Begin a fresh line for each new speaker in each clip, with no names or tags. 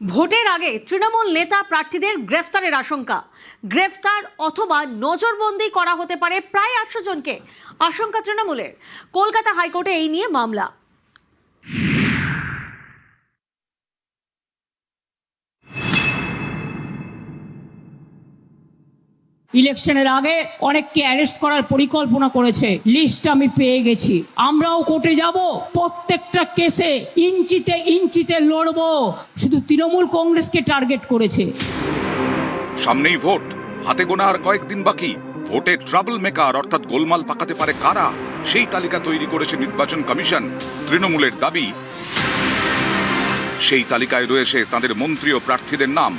ভোটের আগে তৃণমূল নেতা প্রার্থীদের গ্রেফতারের আশঙ্কা। গ্রেফতার অথবা নজরবন্দি করা হতে পারে প্রায় 800 জনকে। আশঙ্কা তৃণমূলের। কলকাতা হাইকোর্টে এই নিয়ে মামলা।
ইলেকশনের আগে অনেককে অ্যারেস্ট করার পরিকল্পনা করেছে, লিস্ট আমি পেয়ে গেছি। আমরাও কোর্টে যাব, প্রত্যেকটা কেসে ইঞ্চিতে ইঞ্চিতে লড়বো। শুধু তৃণমূল কংগ্রেসকে টার্গেট করেছে।
সামনেই ভোট, হাতে গোনা আর কয়েকদিন বাকি। ভোটে ট্রাবল মেকার অর্থাৎ গোলমাল পাকাতে পারে কারা, সেই তালিকা তৈরি করেছে নির্বাচন কমিশন। তৃণমূলের দাবি, সেই তালিকায় রয়েছে তাদের মন্ত্রী ও প্রার্থীদের নাম,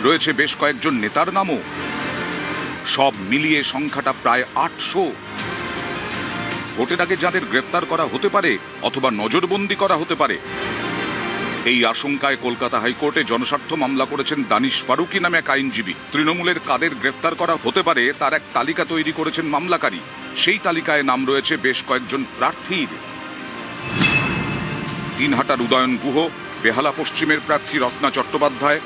রয়েছে বেশ কয়েকজন নেতার নামও। সব মিলিয়ে সংখ্যাটা প্রায় 800। ভোটের আগে যাদের গ্রেপ্তার করা হতে পারে অথবা নজরবন্দি করা হতে পারে, এই আশঙ্কায় কলকাতা হাইকোর্টে জনস্বার্থ মামলা করেছেন দানিশ ফারুকি নামে এক আইনজীবী। তৃণমূলের কাদের গ্রেপ্তার করা হতে পারে তার এক তালিকা তৈরি করেছেন মামলাকারী। সেই তালিকায় নাম রয়েছে বেশ কয়েকজন প্রার্থীর। দিনহাটার উদয়ন গুহ, বেহালা পশ্চিমের প্রার্থী রত্না চট্টোপাধ্যায়,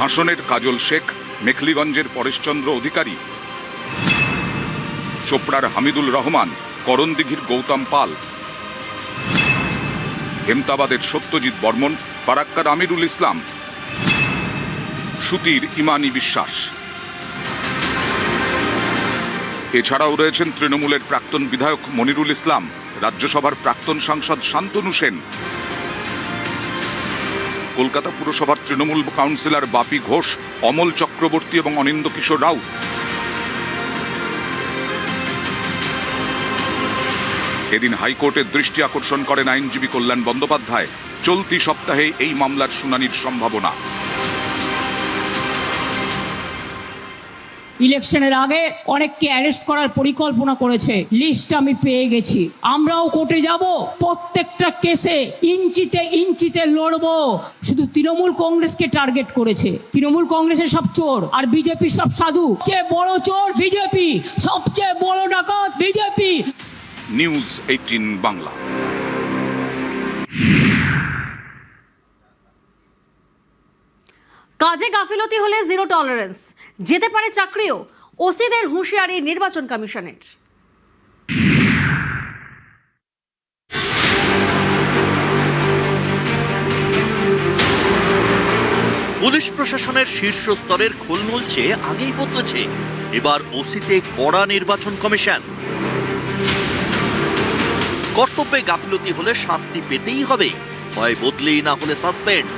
হাসনের কাজল শেখ, মেখলিগঞ্জের পরেশচন্দ্র অধিকারী, চোপড়ার হামিদুল রহমান, করণদিঘির গৌতম পাল, হেমতাবাদের সত্যজিৎ বর্মন, ফারাক্কার আমিরুল ইসলাম, সুতির ইমানি বিশ্বাস। এছাড়াও রয়েছেন তৃণমূলের প্রাক্তন বিধায়ক মনিরুল ইসলাম, রাজ্যসভার প্রাক্তন সাংসদ শান্তনু সেন, কলকাতা পুরসভার তৃণমূল কাউন্সিলর বাপি ঘোষ, অমল চক্রবর্তী এবং অনিন্দ কিশোর রাউত। এদিন হাইকোর্টের দৃষ্টি আকর্ষণ করেন আইনজীবী কল্যাণ বন্দ্যোপাধ্যায়। চলতি সপ্তাহে এই মামলার শুনানির সম্ভাবনা।
ইলেকশনের আগে অনেককে অ্যারেস্ট করার পরিকল্পনা করেছে, লিস্ট আমি পেয়ে গেছি। আমরাও কোর্টে যাব, প্রত্যেকটা কেসে ইঞ্চিতে ইঞ্চিতে লড়বো। শুধু তৃণমূল কংগ্রেসকে টার্গেট করেছে। তৃণমূল কংগ্রেসের সব চোর আর বিজেপি সব সাধু। সবচেয়ে বড় চোর বিজেপি, সবচেয়ে বড় ডাকাত বিজেপি।
নিউজ 18 বাংলা।
কাজে গাফিলতি হলে জিরো টলারেন্স, যেতে পারে চাকরিও। ওসিদের হুঁশিয়ারি নির্বাচন কমিশনের।
পুলিশ প্রশাসনের শীর্ষ স্তরের খোলমোল চেয়ে আগেই বদলেছে। এবার ওসিতে কড়া নির্বাচন কমিশন। কর্তব্যে গাফিলতি হলে শাস্তি পেতেই হবে, হয় বদলি না হলে সাসপেন্ড।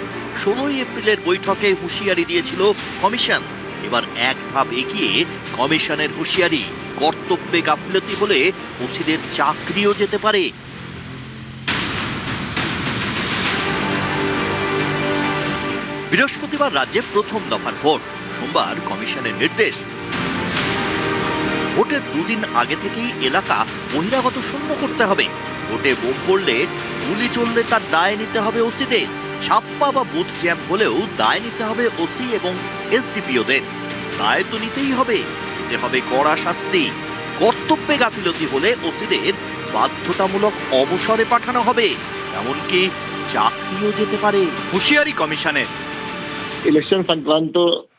16 এপ্রিলের বৈঠকে হুঁশিয়ারি দিয়েছিল কমিশন। এবার এক ধাপ এগিয়ে কমিশনের হুঁশিয়ারি, কর্তব্যে গাফিলতি হলে ওসিদের চাকরিও যেতে পারে। বৃহস্পতিবার রাজ্যে প্রথম দফার ভোট, সোমবার কমিশনের নির্দেশ। ভোটের দুদিন আগে থেকেই এলাকা বহিরাগত শূন্য করতে হবে। ভোটে বোম পড়লে, গুলি চললে তার দায় নিতে হবে ওসিদের। ছাপ্পা বা বুথ জ্যাম হলেও দায় নিতে হবে ওসি এবং এসডিপিওদের। দায় তো নিতেই হবে, দিতে হবে কড়া শাস্তি। কর্তব্যে গাফিলতি হলে ওসিদের বাধ্যতামূলক অবসরে পাঠানো হবে, এমনকি চাকরিও যেতে পারে। হুঁশিয়ারি কমিশনের।
ইলেকশন সংক্রান্ত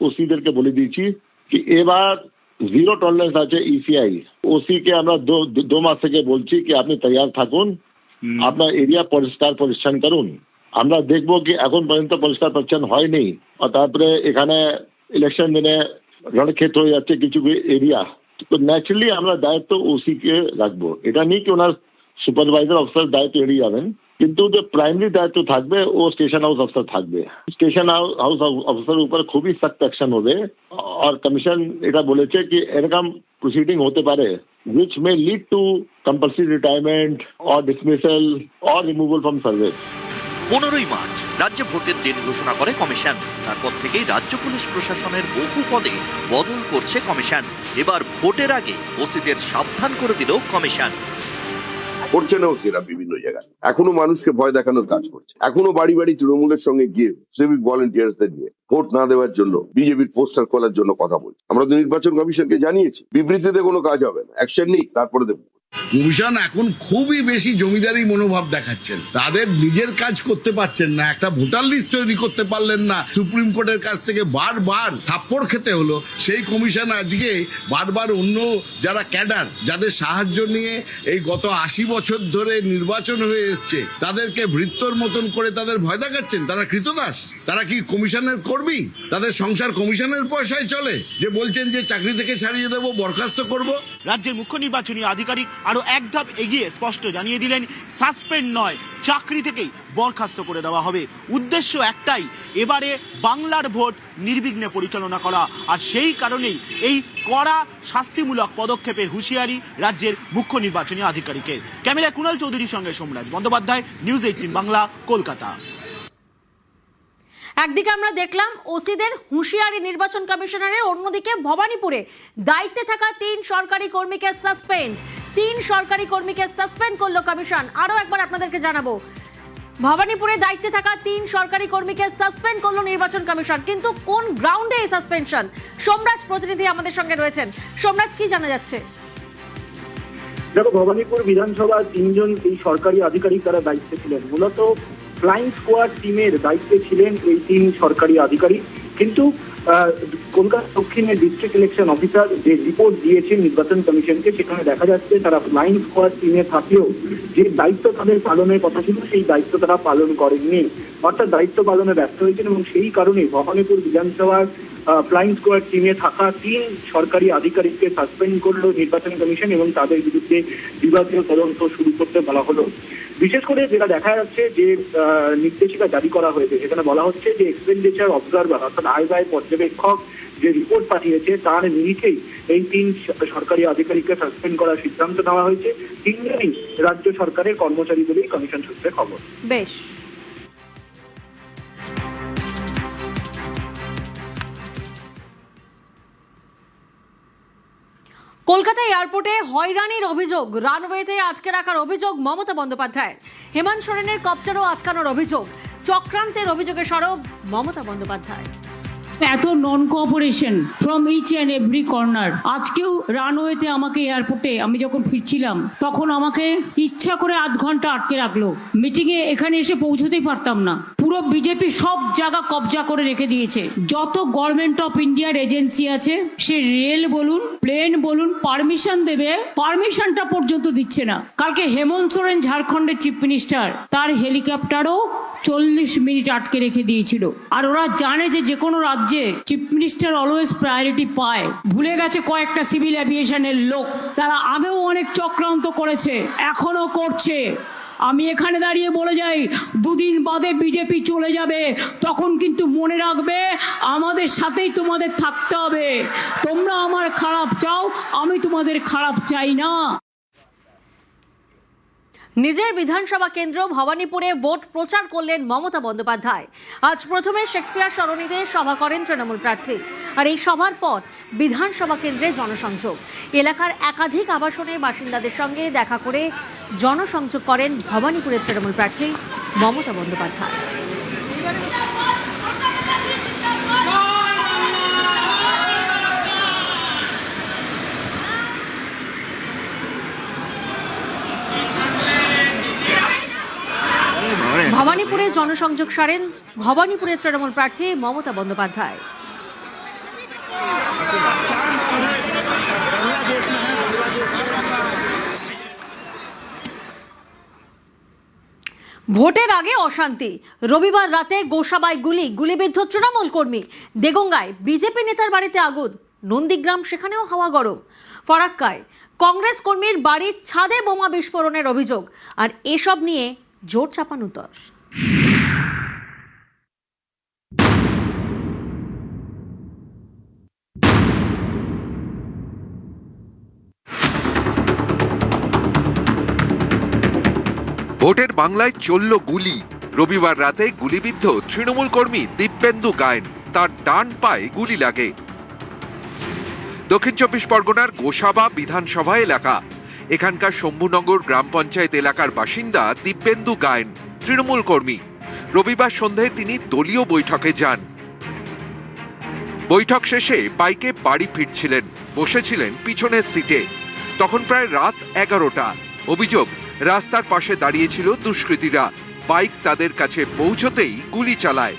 ওসিদেরকে বলে দিয়েছি কি এবার জিরো টলারেন্স আছে ইসিআই। ওসি কে আমরা দু মাস থেকে বলছি কি আপনি তৈয়ার থাকুন, আপনার এরিয়া পরিষ্কার পরিচ্ছন্ন করুন। আমরা দেখবো কি এখন পর্যন্ত পরিষ্কার পরিচ্ছন্ন হয়নি, আর তারপরে এখানে ইলেকশন দিনে রণক্ষেত্র হয়ে যাচ্ছে কিছু এরিয়া। তো ন্যাচারালি আমরা দায়িত্ব ওসি কে রাখবো। এটা নেই কি ওনার সুপারভাইজার অফিসার দায়িত্ব এড়িয়ে যাবেন, কিন্তু যে প্রাইমারি দায়িত্ব থাকবে ও স্টেশন হাউস অফিসার থাকবে। স্টেশন হাউস অফিসার উপর খুবই সখ্ত অ্যাকশন হবে। আর কমিশন এটা বলেছে কি এরকম প্রসিডিং হতে পারে which may lead to compulsory retirement or dismissal or removal from service.
15ই মার্চ রাজ্যে ভোটের দিন ঘোষণা করে কমিশন। তারপর থেকেই রাজ্য পুলিশ প্রশাসনের বহু পদে বদল করছে কমিশন। এবার ভোটের আগে ওসিদের সাবধান করে দিল কমিশন।
করছে না ওসিরা বিভিন্ন জায়গায়, এখনো মানুষকে ভয় দেখানোর কাজ করছে। এখনো বাড়ি বাড়ি তৃণমূলের সঙ্গে গিয়ে সিভিক ভলেন্টিয়ার্সদের নিয়ে ভোট না দেওয়ার জন্য, বিজেপির পোস্টার খোলার জন্য কথা বলছে। আমরা তো নির্বাচন কমিশনকে জানিয়েছি, বিবৃতিতে কোনো কাজ হবে না, অ্যাকশন নেই তারপরে দেবো।
কমিশন এখন খুবই বেশি জমিদারি মনোভাব দেখাচ্ছেন, তাদের নিজের কাজ করতে পারছেন না, একটা ভোটার লিস্ট তৈরি করতে পারলেন না, সুপ্রিম কোর্টের কাছ থেকে বারবার থাপ্পড় খেতে হলো। সেই কমিশন আজকে বারবার অন্য যারা ক্যাডার, যাদের সাহায্য নিয়ে এই গত 80 বছর ধরে নির্বাচন হয়ে এসছে, তাদেরকে ভৃত্যর মতন করে তাদের ভয় দেখাচ্ছেন। তারা কৃতদাস, তারা কি কমিশনের কর্মী? তাদের সংসার কমিশনের পয়সায় চলে? যে বলছেন যে চাকরি থেকে ছাড়িয়ে দেবো, বরখাস্ত করব।
রাজ্যের মুখ্য নির্বাচনী আধিকারিক আরো এক ধাপ এগিয়ে স্পষ্ট জানিয়ে দিলেন, সাসপেন্ড নয়, চাকরি থেকেই বরখাস্ত করে দেওয়া হবে। উদ্দেশ্য একটাই, এবারে বাংলার ভোট নির্বিঘ্নে পরিচালনা করা। আর সেই কারণেই এই কড়া শাস্তিমূলক পদক্ষেপের হুঁশিয়ারি রাজ্যের মুখ্য নির্বাচনী আধিকারিকের। ক্যামেরায় কুণাল চৌধুরীর সঙ্গে সোমরাজ বন্দ্যোপাধ্যায়, নিউজ 18 বাংলা, কলকাতা।
একদিকে আমরা দেখলাম ওসিদের হুঁশিয়ারি নির্বাচন কমিশনারের, অন্যদিকে ভবানীপুরে দায়িত্বে থাকা 3 সরকারি কর্মীকে সাসপেন্ড। 3 সরকারি কর্মীকে সাসপেন্ড করলো কমিশন। আরো একবার আপনাদেরকে জানাবো, ভবানীপুরে দায়িত্বে থাকা 3 সরকারি কর্মীকে সাসপেন্ড করলো নির্বাচন কমিশন। কিন্তু কোন গ্রাউন্ডে এই সাসপেনশন? সোমরাজ প্রতিনিধি আমাদের সঙ্গে রয়েছেন। সোমরাজ, কি জানা যাচ্ছে?
দেখো, ভবানীপুর বিধানসভা 3 জন এই সরকারি আধিকারিক তারা দায়িত্বে ছিলেন। মূলত ফ্লাইং স্কোয়াড টিমের দায়িত্বে ছিলেন এই 3 সরকারি আধিকারিক। কিন্তু কলকাতা দক্ষিণের ডিস্ট্রিক্ট ইলেকশন অফিসার যে রিপোর্ট দিয়েছেন নির্বাচন কমিশনকে, সেখানে দেখা যাচ্ছে তারা ফ্লাইং স্কোয়াড টিমে থাকলেও যে দায়িত্ব তাদের পালনের কথা ছিল সেই দায়িত্ব তারা পালন করেননি, অর্থাৎ দায়িত্ব পালনে ব্যর্থ হয়েছেন। এবং সেই কারণে ভবানীপুর বিধানসভার ফ্লাইং স্কোয়াড টিমে থাকা 3 সরকারি আধিকারিককে সাসপেন্ড করলো নির্বাচন কমিশন এবং তাদের বিরুদ্ধে বিভাগীয় তদন্ত শুরু করতে বলা হলো। বিশেষ করে যেটা দেখা যাচ্ছে যে নির্দেশিকা জারি করা হয়েছে, সেখানে বলা হচ্ছে যে এক্সপেন্ডিচার অবজারভার অর্থাৎ আয় ব্যয় পর্যবেক্ষক যে রিপোর্ট পাঠিয়েছে তার নিরিখেই এই 3 সরকারি আধিকারিককে সাসপেন্ড করার সিদ্ধান্ত নেওয়া হয়েছে। 3 জনই রাজ্য সরকারের কর্মচারী বলেই কমিশন সূত্রে খবর।
বেশ। কলকাতা এয়ারপোর্টে হয়রানির অভিযোগ, রানওয়েতে আটকে রাখার অভিযোগ মমতা বন্দ্যোপাধ্যায়ের। হেমন্ত সোরেনের কপ্টারও আটকানোর অভিযোগ, চক্রান্তের অভিযোগে সরব মমতা বন্দ্যোপাধ্যায়।
এত non cooperation from each and every corner. আজকেও রানওয়েতে আমাকে এয়ারপোর্টে আমি যখন ফিরছিলাম তখন আমাকে ইচ্ছা করে আধ ঘন্টা আটকে রাখলো। মিটিংয়ে এখানে এসে পৌঁছতেই পারতাম না। পুরো বিজেপি সব জায়গা কবজা করে রেখে দিয়েছে। যত গভর্নমেন্ট অফ ইন্ডিয়ার এজেন্সি আছে, সে রেল বলুন, প্লেন বলুন, পারমিশন দেবে, পারমিশনটা পর্যন্ত দিচ্ছে না। কালকে হেমন্ত সোরেন ঝাড়খণ্ডের চিফ মিনিস্টার, তার হেলিকপ্টারও 40 মিনিট আটকে রেখে দিয়েছিল। আর ওরা জানে যে কোনো রাজ্যে চিফ মিনিস্টার অলওয়েজ প্রায়োরিটি পায়। ভুলে গেছে কয়েকটা সিভিল এভিয়েশনের লোক, তারা আগেও অনেক চক্রান্ত করেছে, এখনো করছে। আমি এখানে দাঁড়িয়ে বলে যাই, 2 দিন বাদে বিজেপি চলে যাবে, তখন কিন্তু মনে রাখবে আমাদের সাথেই তোমাদের থাকতে হবে। তোমরা আমার খারাপ চাও, আমি তোমাদের খারাপ চাই না।
নিজের বিধানসভা কেন্দ্র ভবানীপুরে ভোট প্রচার করলেন মমতা বন্দ্যোপাধ্যায়। আজ প্রথমে শেক্সপিয়ার সরণিতে সভা করেন তৃণমূল প্রার্থী। আর এই সভার পর বিধানসভা কেন্দ্রে জনসংযোগ। এলাকার একাধিক আবাসনে বাসিন্দাদের সঙ্গে দেখা করে জনসংযোগ করেন ভবানীপুরের তৃণমূল প্রার্থী মমতা বন্দ্যোপাধ্যায়। ভবানীপুরে জনসংযোগ সারেন ভবানীপুরের তৃণমূল প্রার্থী মমতা বন্দ্যোপাধ্যায়। ভোটের আগে অশান্তি, রবিবার রাতে গোসাবায় গুলিবিদ্ধ তৃণমূল কর্মী। দেগঙ্গায় বিজেপি নেতার বাড়িতে আগুন, নন্দীগ্রাম সেখানেও হাওয়া গরম। ফরাক্কায় কংগ্রেস কর্মীর বাড়ির ছাদে বোমা বিস্ফোরণের অভিযোগ। আর এসব নিয়ে জোর চাপানুতর।
ভোটের বাংলায় চলল গুলি। রবিবার রাতে গুলিবিদ্ধ তৃণমূল কর্মী দিব্যেন্দু গায়েন, তার ডান পায়ে গুলি লাগে। দক্ষিণ 24 পরগনার গোসাবা বিধানসভা এলাকা। এখানকার শম্ভুনগর গ্রাম পঞ্চায়েত এলাকার বাসিন্দা দিব্যেন্দু গায়েন, তৃণমূল কর্মী। রবিবার সন্ধ্যায় তিনি দলীয় বৈঠকে যান। বৈঠক শেষে বাইকে বাড়ি ফিরছিলেন, বসেছিলেন পিছনের সিটে। তখন প্রায় রাত 11টা। অভিযোগ, রাস্তার পাশে দাঁড়িয়েছিল দুষ্কৃতীরা। বাইক তাদের কাছে পৌঁছতেই গুলি চালায়।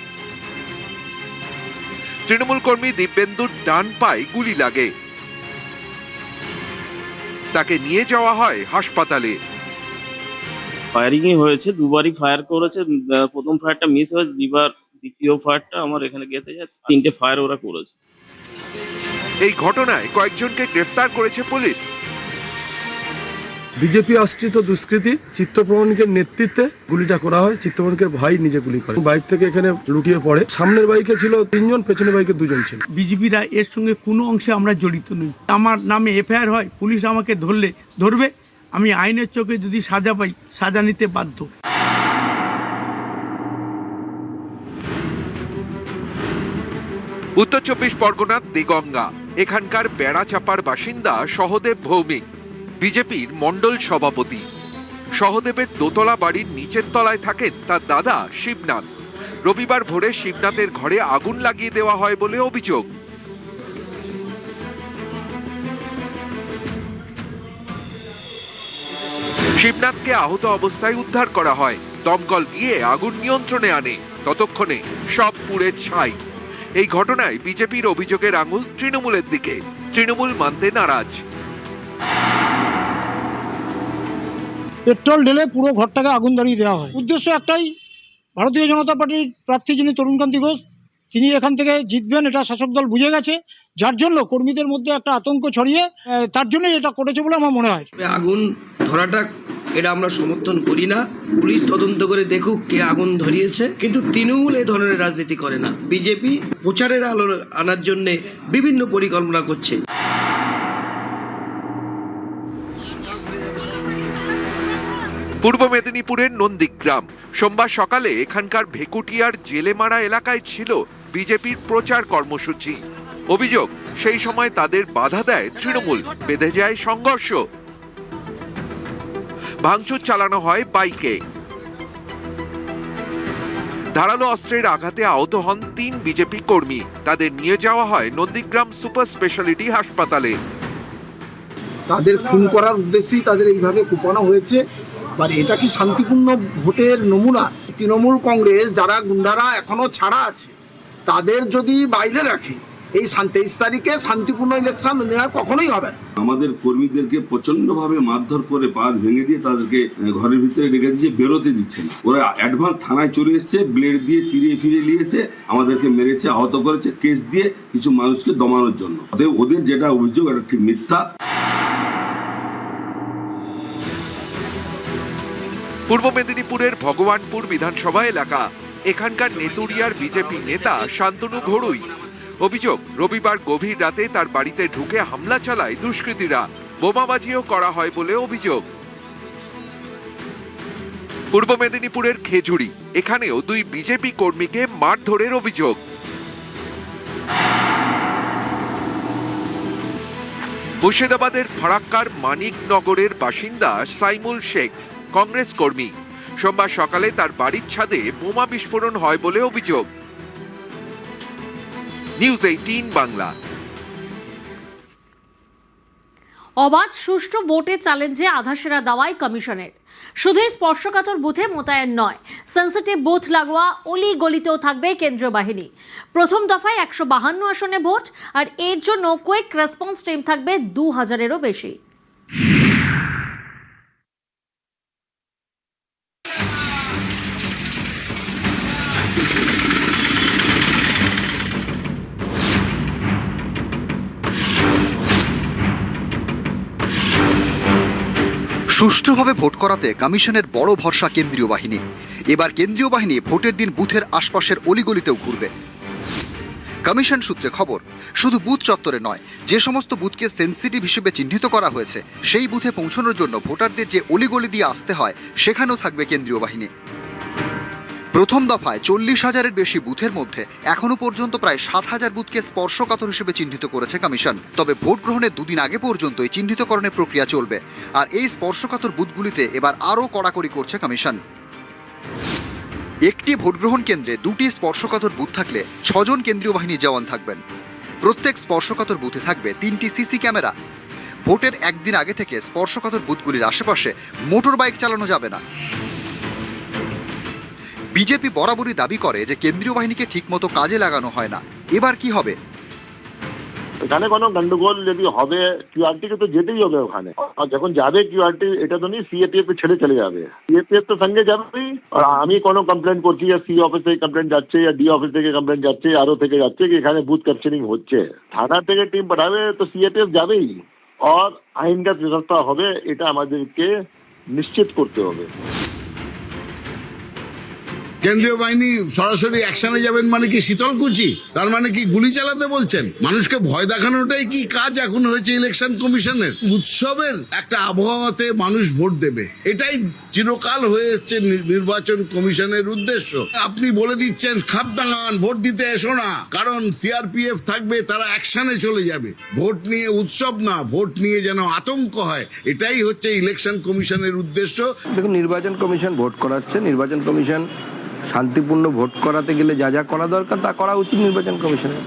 তৃণমূল কর্মী দিব্যেন্দুর ডান পায়ে গুলি লাগে, তাকে নিয়ে যাওয়া হয় হাসপাতালে।
ফায়ারিংই হয়েছে, দুবারই ফায়ার করেছে। প্রথম ফায়ারটা মিস হয়েছে, দ্বিতীয় ফায়ারটা আমার এখানে গেতে যায়। 3টে ফায়ার ওরা করেছে।
এই ঘটনায় কয়েকজনকে গ্রেফতার করেছে পুলিশ।
বিজেপি আশ্রিত দুষ্কৃতী চিত্তপ্রবণিকের নেতৃত্বে গুলিটা করা হয়। চিত্তপ্রবণিকের ভাই নিজে গুলি করে, বাইক থেকে এখানে লুটিয়ে পড়ে। সামনের বাইকে ছিল 3 জন, পেছনের বাইকে 2 জন ছিল।
বিজেপিরা এর সঙ্গে কোনো অংশে আমরা জড়িত নই। আমার নামে এফআইআর হয়, পুলিশ আমাকে ধরবে, আমি আইনের চোখে যদি সাজা পাই, সাজা নিতে বাধ্য।
উত্তর 24 পরগনার দেগঙ্গা, এখানকার বেড়াচাপার বাসিন্দা সহদেব ভৌমিক, বিজেপির মণ্ডল সভাপতি। সহদেবের দোতলা বাড়ির নিচের তলায় থাকেন তার দাদা শিবনাথ। রবিবার ভোরে শিবনাথের ঘরে আগুন লাগিয়ে দেওয়া হয় বলে অভিযোগ। শিবনাথকে আহত অবস্থায় উদ্ধার করা হয়। দমকল গিয়ে আগুন নিয়ন্ত্রণে আনে, ততক্ষণে সব পুড়ে ছাই। এই ঘটনায় বিজেপির অভিযোগের আঙুল তৃণমূলের দিকে। তৃণমূল মানতে নারাজ।
পেট্রোল ঢেলে পুরো ঘরটাকে আগুন ধরিয়ে দেওয়া হয়। উদ্দেশ্য একটাই, ভারতীয় জনতা পার্টির প্রার্থী যিনি তরুণকান্তি ঘোষ, তিনি এখান থেকে জিতবেন, এটা শাসক দল বুঝে গেছে। যার জন্য কর্মীদের মধ্যে একটা আতঙ্ক ছড়িয়ে তার জন্য এটা করেছে বলে আমার মনে হয়।
আগুন ধরাটা এটা আমরা সমর্থন করি না। পুলিশ তদন্ত করে দেখুক কে আগুন ধরিয়েছে, কিন্তু তৃণমূল এই ধরনের রাজনীতি করে না। বিজেপি প্রচারের আলো আনার জন্য বিভিন্ন পরিকল্পনা করছে।
পূর্ব মেদিনীপুরের নন্দীগ্রাম, সোমবার সকালে এখানকার ভেকুটিয়ার জেলেমারা এলাকায় ছিল বিজেপির প্রচার কর্মসূচি। অভিযোগ, সেই সময় তাদের বাধা দেয় তৃণমূল, বেঁধে যায় সংঘর্ষ। ভাঙচুর চালানো হয় বাইকে। ধারালো অস্ত্রের আঘাতে আহত হন 3 বিজেপি কর্মী। তাদের নিয়ে যাওয়া হয় নন্দীগ্রাম সুপার স্পেশালিটি হাসপাতালে।
তাদের খুন করার উদ্দেশ্যেই তাদের এইভাবে কুপানো হয়েছে। এটা কি শান্তিপূর্ণ ভোটের নমুনা? তৃণমূল কংগ্রেস যারা গুন্ডারা এখনো ছাড়া আছে, তাদের যদি বাইরে রাখে, এই 23 তারিখে শান্তিপূর্ণ ইলেকশন কখনোই হবে না।
আমাদের কর্মীদেরকে প্রচন্ডভাবে মারধর করে বাঁধ ভেঙে দিয়ে তাদেরকে ঘরের ভিতরে রেখে দিয়ে বেরোতে দিচ্ছে না। ওরা অ্যাডভান্স থানায় চলে এসছে, ব্লেড দিয়ে চিরিয়ে ফিরিয়ে নিয়েছে, আমাদেরকে মেরেছে, আহত করেছে, কেস দিয়ে কিছু মানুষকে দমানোর জন্য। ওদের যেটা অভিযোগ এটা ঠিক মিথ্যা।
পূর্ব মেদিনীপুরের ভগবানপুর বিধানসভা এলাকা, এখানকার নেতুরিয়ার বিজেপি নেতা শান্তনু ঘড়ুই। অভিযোগ, রবিবার গভীর রাতে তার বাড়িতে ঢুকে হামলা চালায় দুষ্কৃতীরা। বোমাবাজিও করা হয় বলে অভিযোগ। পূর্ব মেদিনীপুরের খেজুরি, এখানেও 2 বিজেপি কর্মীকে মারধরের অভিযোগ। মুর্শিদাবাদের ফারাক্কার মানিকনগরের বাসিন্দা সাইমুল শেখ, কংগ্রেস কর্মী। সোমবার সকালে তার বাড়ির ছাদে বোমা বিস্ফোরণ হয় বলে অভিযোগ। নিউজ 18 বাংলা।
অবাধ সুষ্ঠু ভোটে চ্যালেঞ্জে আধাসেরা দাওয়াই কমিশনের। শুধুই স্পর্শকাতর বুথে মোতায়েন নয়, সেন্সিটিভ বুথ লাগোয়া অলি গলিতেও থাকবে কেন্দ্রীয় বাহিনী। প্রথম দফায় 152 আসনে ভোট, আর এর জন্য কুইক রেসপন্স টিম থাকবে 2000-এরও বেশি।
সুষ্ঠুভাবে ভোট করাতে কমিশনের বড় ভরসা কেন্দ্রীয় বাহিনী। এবার কেন্দ্রীয় বাহিনী ভোটের দিন বুথের আশপাশের অলিগলিতেও ঘুরবে। কমিশন সূত্রে খবর, শুধু বুথ চত্বরে নয়, যে সমস্ত বুথকে সেন্সিটিভ হিসেবে চিহ্নিত করা হয়েছে সেই বুথে পৌঁছানোর জন্য ভোটারদের যে অলিগলি দিয়ে আসতে হয় সেখানেও থাকবে কেন্দ্রীয় বাহিনী। প্রথম দফায় 40,000-এর বেশি বুথের মধ্যে এখনো পর্যন্ত প্রায় 7,000 বুথকে স্পর্শকাতর হিসেবে চিহ্নিত করেছে কমিশন। তবে ভোট গ্রহণের 2 দিন আগে পর্যন্তই চিহ্নিতকরণের প্রক্রিয়া চলবে, আর এই স্পর্শকাতর বুথগুলিতে এবার আরও কড়াকড়ি করছে কমিশন। একটি ভোটগ্রহণ কেন্দ্রে 2টি স্পর্শকাতর বুথ থাকলে 6 জন কেন্দ্রীয় বাহিনী জওয়ান থাকবেন। প্রত্যেক স্পর্শকাতর বুথে থাকবে 3টি সিসি ক্যামেরা। ভোটের একদিন আগে থেকে স্পর্শকাতর বুথগুলির আশেপাশে মোটর বাইক চালানো যাবে না। বিজেপি বরাবরই দাবি করে যে কেন্দ্রীয় বাহিনীকে ঠিকমতো কাজে লাগানো হয় না। এবার কি হবে?
এখানে কোনো গন্ডগোল যদি হবে, কিউআরটি কে তো যেতেই হবে ওখানে। আর যখন যাবে কিউআরটি, এটা তো নেই সিএপিএফ ছেড়ে চলে যাবে, সিএপিএফ তো সঙ্গে যাবেই। আর আমি কোনো কমপ্লেন করছি, या সি অফিস থেকে কমপ্লেন যাচ্ছে, या ডি অফিস থেকে কমপ্লেন যাচ্ছে, আরও থেকে যাচ্ছে কি এখানে বুথ ক্যাপচারিং হচ্ছে, থানা থেকে টিম পাঠাবে তো সিএপিএফ যাবেই। আর আইনগত ব্যবস্থা হবে, এটা আমাদেরকে নিশ্চিত করতে হবে।
কেন্দ্রীয় বাহিনী সরাসরি অ্যাকশনে যাবেন মানে কি শীতলকুচি? তার মানে কি গুলি চালাতে বলছেন? মানুষকে ভয় দেখানোটাই কি কাজ এখন হয়েছে ইলেকশন কমিশনের? উৎসবের একটা আবহাওয়াতে মানুষ ভোট দেবে, এটাই চিরকাল হয়ে এসছে নির্বাচন কমিশনের উদ্দেশ্য। আপনি বলে দিচ্ছেন খাপদাঙ্গান, ভোট দিতে এসো না, কারণ সিআরপিএফ থাকবে, তারা অ্যাকশনে চলে যাবে। ভোট নিয়ে উৎসব না, ভোট নিয়ে যেন আতঙ্ক হয়, এটাই হচ্ছে ইলেকশন কমিশনের উদ্দেশ্য।
দেখুন, নির্বাচন কমিশন ভোট করাচ্ছে, নির্বাচন কমিশন শান্তিপূর্ণ ভোট করাতে গেলে যা যা করা দরকার তা করা উচিত নির্বাচন কমিশনের।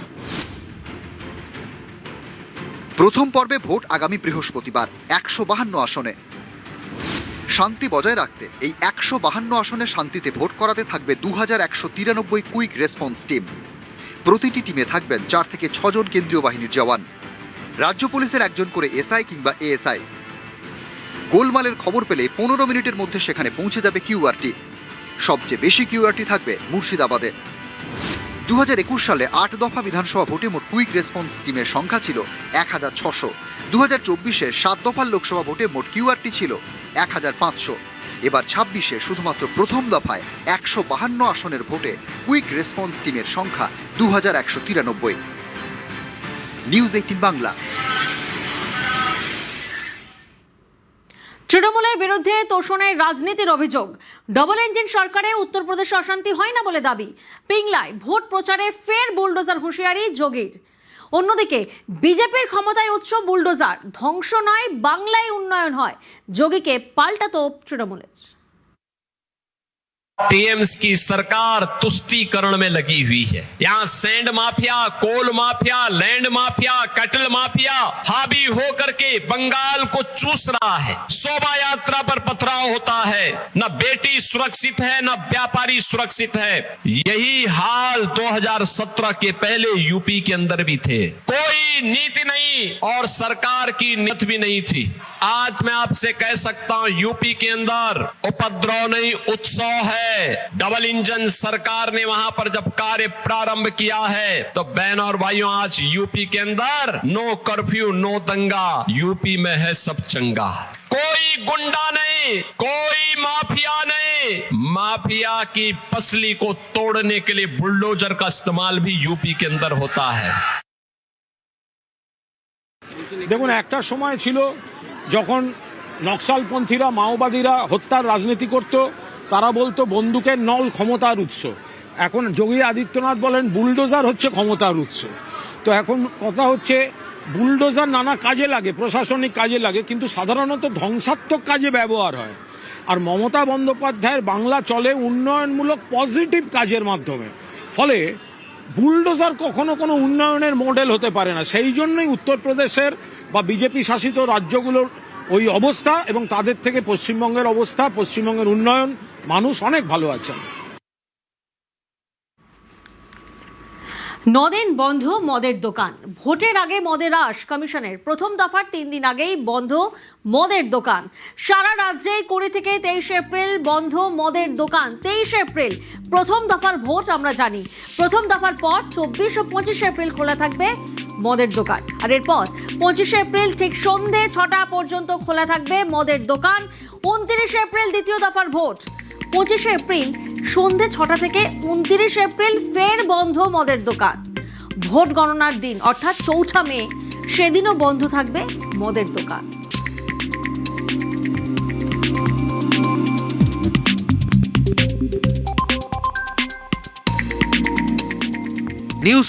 প্রথম পর্বে ভোট আগামী বৃহস্পতিবার 152 আসনে। শান্তি বজায় রাখতে এই 152 আসনে শান্তিতে ভোট করাতে থাকবে 2193 কুইক রেসপন্স টিম। প্রতিটি টিমে থাকবেন 4 থেকে 6 জন কেন্দ্রীয় বাহিনীর জওয়ান, রাজ্য পুলিশের একজন করে এসআই কিংবা এএসআই। গোলমালের খবর পেলে 15 মিনিটের মধ্যে সেখানে পৌঁছে যাবে কিউআরটি। সবচেয়ে বেশি কিউআরটি থাকবে মুর্শিদাবাদে। 2021 সালে 8 দফা বিধানসভা ভোটে মোট কুইক রেসপন্স টিমের সংখ্যা ছিল 1600। 2024-এ 7 দফার লোকসভা ভোটে মোট কিউআরটি ছিল 1500। এবার 26-এ শুধুমাত্র প্রথম দফায় 152 আসনের ভোটে কুইক রেসপন্স টিমের সংখ্যা 2193। নিউজ 18 বাংলা।
তৃণমূলের বিরুদ্ধে তোষণের রাজনীতির অভিযোগ। ডবল ইঞ্জিন সরকারে উত্তরপ্রদেশে অশান্তি হয় না বলে দাবি। পিংলায় ভোট প্রচারে ফের বুলডোজার হুঁশিয়ারি যোগীর। অন্যদিকে বিজেপির ক্ষমতায় উৎস বুলডোজার, ধ্বংস নয় বাংলায় উন্নয়ন হয়। যোগীকে পাল্টা তোপ তৃণমূলের।
टीएम्स की सरकार तुष्टीकरण में लगी हुई है। यहाँ sand mafia, coal mafia, land mafia, cattle mafia हावी होकर के बंगाल को चूस रहा है। शोभा यात्रा पर पथराव होता है, न बेटी सुरक्षित है न व्यापारी सुरक्षित है। यही हाल 2017 के पहले यूपी के अंदर भी थे। कोई नीति नहीं और सरकार की नीति भी नहीं थी। आज मैं आपसे कह सकता हूं यूपी के अंदर उपद्रव नहीं उत्सव है। डबल इंजन सरकार ने वहां पर जब कार्य प्रारंभ किया है तो बहन और भाइयों, आज यूपी के अंदर नो कर्फ्यू नो दंगा, यूपी में है सब चंगा। कोई गुंडा नहीं, कोई माफिया नहीं। माफिया की पसली को तोड़ने के लिए बुलडोजर का इस्तेमाल भी यूपी के अंदर होता है।
দেখুন, একটা সময় ছিল যখন নকশালপন্থীরা, মাওবাদীরা হত্যার রাজনীতি করত, তারা বলতো বন্দুকের নল ক্ষমতার উৎস। এখন যোগী আদিত্যনাথ বলেন বুলডোজার হচ্ছে ক্ষমতার উৎস। তো এখন কথা হচ্ছে বুলডোজার নানা কাজে লাগে, প্রশাসনিক কাজে লাগে, কিন্তু সাধারণত ধ্বংসাত্মক কাজে ব্যবহার হয়। আর মমতা বন্দ্যোপাধ্যায়ের বাংলা চলে উন্নয়নমূলক পজিটিভ কাজের মাধ্যমে। ফলে বুলডোজার কখনো কোনো উন্নয়নের মডেল হতে পারে না। সেই জন্যই উত্তরপ্রদেশের বা বিজেপি শাসিত রাজ্যগুলোর ওই অবস্থা, এবং তাদের থেকে পশ্চিমবঙ্গের অবস্থা, পশ্চিমবঙ্গের উন্নয়ন, মানুষ অনেক ভালো আছেন।
9 দিন বন্ধ মদের দোকান। ভোটের আগে মদের রাশ কমিশনের। প্রথম দফার 3 দিন আগেই বন্ধ মদের দোকান। সারা রাজ্যে 20 থেকে 23 এপ্রিল বন্ধ মদের দোকান। 23 এপ্রিল প্রথম দফার ভোট আমরা জানি। প্রথম দফার পর 24 ও 25 এপ্রিল খোলা থাকবে মদের দোকান। আর এরপর 25 এপ্রিল ঠিক সন্ধে 6টা পর্যন্ত খোলা থাকবে মদের দোকান। 29 এপ্রিল দ্বিতীয় দফার ভোট। 25 এপ্রিল সন্ধে 6টা থেকে 29 এপ্রিল ফের বন্ধ মদের দোকান। ভোট গণনার দিন অর্থাৎ 4 মে, সেদিনও বন্ধ থাকবে মদের দোকান।
নিউজ